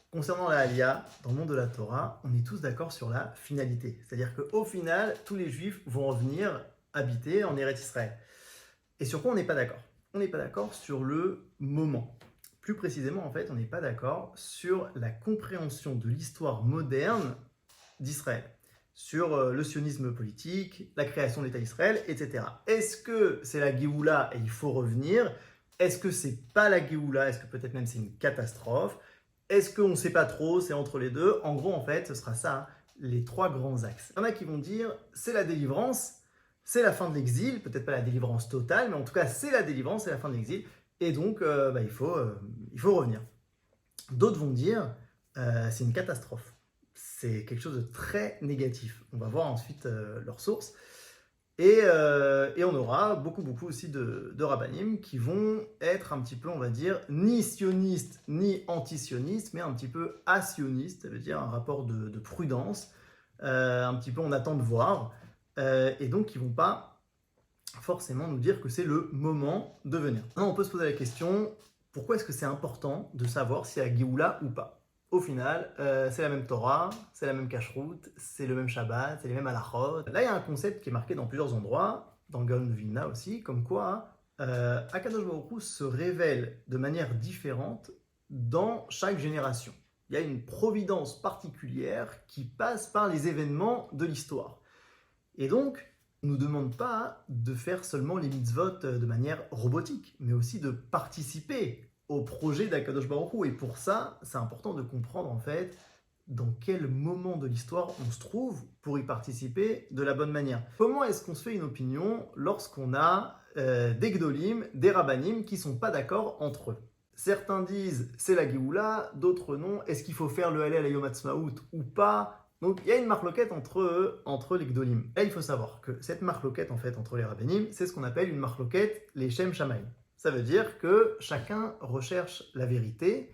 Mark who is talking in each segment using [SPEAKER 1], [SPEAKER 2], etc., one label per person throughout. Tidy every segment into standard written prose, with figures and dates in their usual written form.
[SPEAKER 1] Concernant la Aliyah, dans le monde de la Torah, on est tous d'accord sur la finalité. C'est-à-dire qu'au final, tous les Juifs vont revenir habiter en Eretz Israël. Et sur quoi on n'est pas d'accord? On n'est pas d'accord sur le moment. Plus précisément, en fait, on n'est pas d'accord sur la compréhension de l'histoire moderne d'Israël, sur le sionisme politique, la création de l'État d'Israël, etc. Est-ce que c'est la Géoula et il faut revenir? Est-ce que c'est pas la Géoula? Est-ce que peut-être même c'est une catastrophe? Est-ce qu'on ne sait pas trop? C'est entre les deux. En gros, en fait, ce sera ça, hein, les trois grands axes. Il y en a qui vont dire c'est la délivrance, c'est la fin de l'exil, peut-être pas la délivrance totale, mais en tout cas c'est la délivrance, c'est la fin de l'exil, et donc il faut revenir. D'autres vont dire c'est une catastrophe, c'est quelque chose de très négatif. On va voir ensuite leurs sources. Et on aura beaucoup aussi de rabbanim qui vont être un petit peu, on va dire, ni sionistes ni anti-sionistes, mais un petit peu asionistes, ça veut dire un rapport de prudence, un petit peu on attend de voir, et donc ils ne vont pas forcément nous dire que c'est le moment de venir. Maintenant, on peut se poser la question, pourquoi est-ce que c'est important de savoir s'il y a Géoula ou pas? Au final, c'est la même Torah, c'est la même cacheroute, c'est le même Shabbat, c'est les mêmes halachot. Là, il y a un concept qui est marqué dans plusieurs endroits, dans le Gaon de Vilna aussi, comme quoi Akadosh Baruch Hu se révèle de manière différente dans chaque génération. Il y a une providence particulière qui passe par les événements de l'histoire. Et donc, on ne nous demande pas de faire seulement les mitzvot de manière robotique, mais aussi de participer au projet d'Akadosh Baruch Hu. Et pour ça, c'est important de comprendre en fait dans quel moment de l'histoire on se trouve pour y participer de la bonne manière. Comment est-ce qu'on se fait une opinion lorsqu'on a des Gdolim, des Rabbanim qui ne sont pas d'accord entre eux? Certains disent c'est la Géoula, d'autres non. Est-ce qu'il faut faire le Hallel à Yom Ha'atzmaut ou pas? Donc il y a une marloquette entre les Gdolim. Là, il faut savoir que cette marloquette en fait entre les Rabbanim, c'est ce qu'on appelle une marloquette les Shem Shamaim. Ça veut dire que chacun recherche la vérité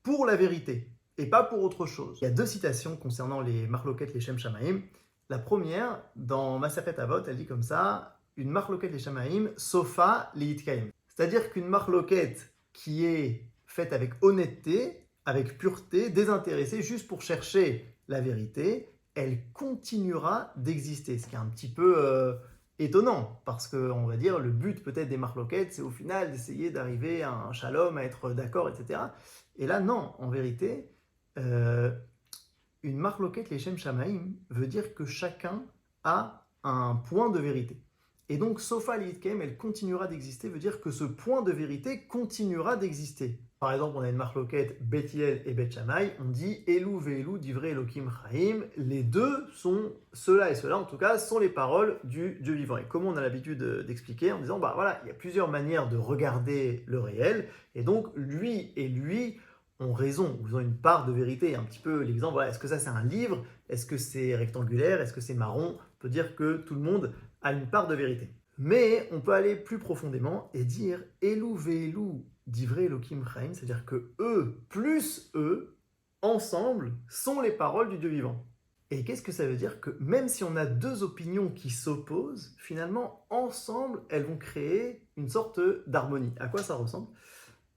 [SPEAKER 1] pour la vérité et pas pour autre chose. Il y a deux citations concernant les marloquettes les Shem Shamaim. La première, dans Maseret Avot, elle dit comme ça, une marloquette les Shamaim, sofa liitkaim. C'est-à-dire qu'une marloquette qui est faite avec honnêteté, avec pureté, désintéressée, juste pour chercher la vérité, elle continuera d'exister. Ce qui est un petit peu étonnant, parce que on va dire le but peut-être des marloquettes, c'est au final d'essayer d'arriver à un shalom, à être d'accord, etc. Et là, non, en vérité, une marloquette les Shem Shamaim veut dire que chacun a un point de vérité. Et donc, Sofa Liitkem, elle continuera d'exister, veut dire que ce point de vérité continuera d'exister. Par exemple, on a une marloquette Bet Hillel et Bet Shammai, on dit Elou ve'elou divrei Elokim Chaim. Les deux sont, ceux-là et ceux-là en tout cas, sont les paroles du Dieu vivant. Et comme on a l'habitude d'expliquer en disant, bah voilà, il y a plusieurs manières de regarder le réel, et donc lui et lui ont raison, ils ont une part de vérité. Un petit peu l'exemple, voilà, est-ce que ça c'est un livre? Est-ce que c'est rectangulaire? Est-ce que c'est marron? On peut dire que tout le monde a une part de vérité. Mais on peut aller plus profondément et dire Elou ve'elou divrei Elokim Chaim, c'est-à-dire que eux plus eux, ensemble, sont les paroles du Dieu vivant. Et qu'est-ce que ça veut dire? Que même si on a deux opinions qui s'opposent, finalement, ensemble, elles vont créer une sorte d'harmonie. À quoi ça ressemble?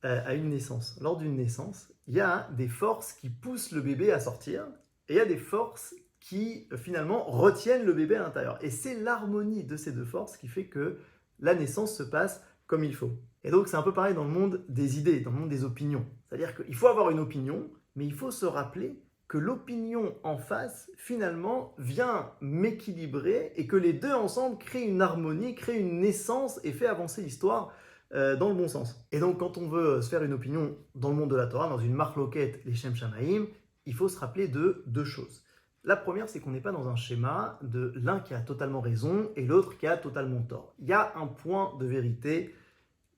[SPEAKER 1] À une naissance. Lors d'une naissance, il y a des forces qui poussent le bébé à sortir, et il y a des forces qui finalement retiennent le bébé à l'intérieur. Et c'est l'harmonie de ces deux forces qui fait que la naissance se passe comme il faut. Et donc c'est un peu pareil dans le monde des idées, dans le monde des opinions. C'est-à-dire qu'il faut avoir une opinion, mais il faut se rappeler que l'opinion en face, finalement, vient m'équilibrer et que les deux ensemble créent une harmonie, créent une naissance et fait avancer l'histoire dans le bon sens. Et donc quand on veut se faire une opinion dans le monde de la Torah, dans une marloquette, les Shem Shamaim, il faut se rappeler de deux choses. La première, c'est qu'on n'est pas dans un schéma de l'un qui a totalement raison et l'autre qui a totalement tort. Il y a un point de vérité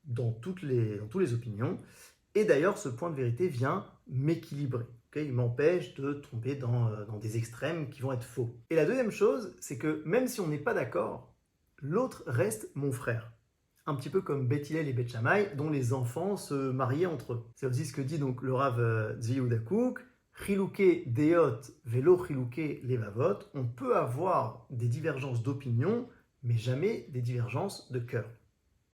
[SPEAKER 1] dans toutes les opinions. Et d'ailleurs, ce point de vérité vient m'équilibrer. Okay, il m'empêche de tomber dans des extrêmes qui vont être faux. Et la deuxième chose, c'est que même si on n'est pas d'accord, l'autre reste mon frère. Un petit peu comme Bet Hillel et Bet Shammai, dont les enfants se mariaient entre eux. C'est aussi ce que dit donc le Rav Tzvi Yehuda Kook. Chilouké deot velo chilouké levavot, on peut avoir des divergences d'opinion, mais jamais des divergences de cœur.